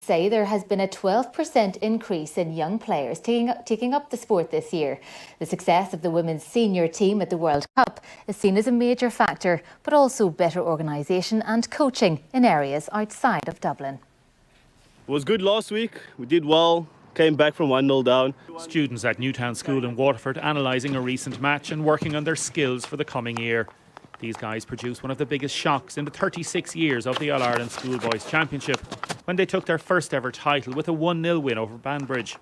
say there has been a 12% increase in young players taking up the sport this year. The success of the women's senior team at the World Cup is seen as a major factor, but also better organisation and coaching in areas outside of Dublin. It was good last week. We did well. Came back from 1-0 down. Students at Newtown School in Waterford analysing a recent match and working on their skills for the coming year. These guys produced one of the biggest shocks in the 36 years of the All-Ireland Schoolboys Championship when they took their first ever title with a 1-0 win over Banbridge.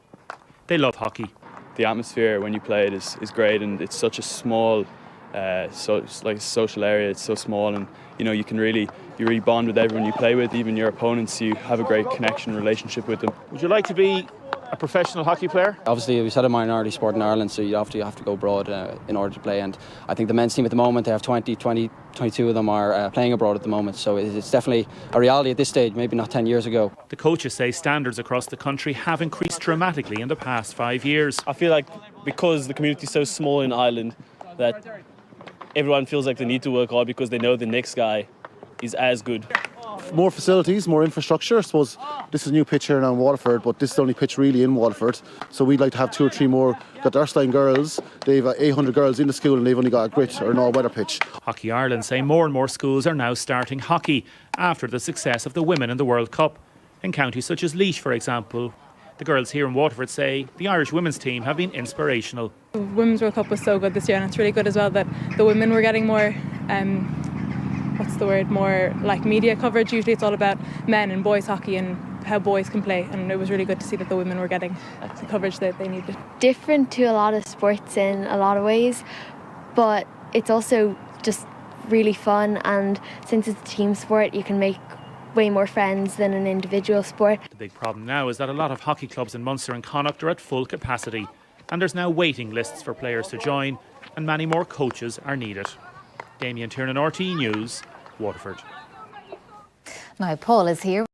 They love hockey. The atmosphere when you play it is great, and it's such a small social area. It's so small, and you really bond with everyone you play with, even your opponents. You have a great connection, relationship with them. Would you like to be a professional hockey player? Obviously, we said a minority sport in Ireland, so you have to go abroad in order to play. And I think the men's team at the moment, they have 22 of them are playing abroad at the moment. So it's definitely a reality at this stage, maybe not 10 years ago. The coaches say standards across the country have increased dramatically in the past 5 years. I feel like because the community is so small in Ireland that everyone feels like they need to work hard because they know the next guy is as good. More facilities, more infrastructure. I suppose this is a new pitch here now in Waterford, but this is the only pitch really in Waterford. So we'd like to have 2 or 3 more. Got the Erskine girls, they've 800 girls in the school and they've only got a grit or an all-weather pitch. Hockey Ireland say more and more schools are now starting hockey after the success of the women in the World Cup. In counties such as Laois, for example, the girls here in Waterford say the Irish women's team have been inspirational. The Women's World Cup was so good this year, and it's really good as well that the women were getting more more like media coverage. Usually it's all about men and boys hockey and how boys can play, and it was really good to see that the women were getting the coverage that they needed. Different to a lot of sports in a lot of ways, but it's also just really fun, and since it's a team sport you can make way more friends than an individual sport. The big problem now is that a lot of hockey clubs in Munster and Connacht are at full capacity, and there's now waiting lists for players to join, and many more coaches are needed. Damien Tiernan, RTE News, Waterford. Now Paul is here.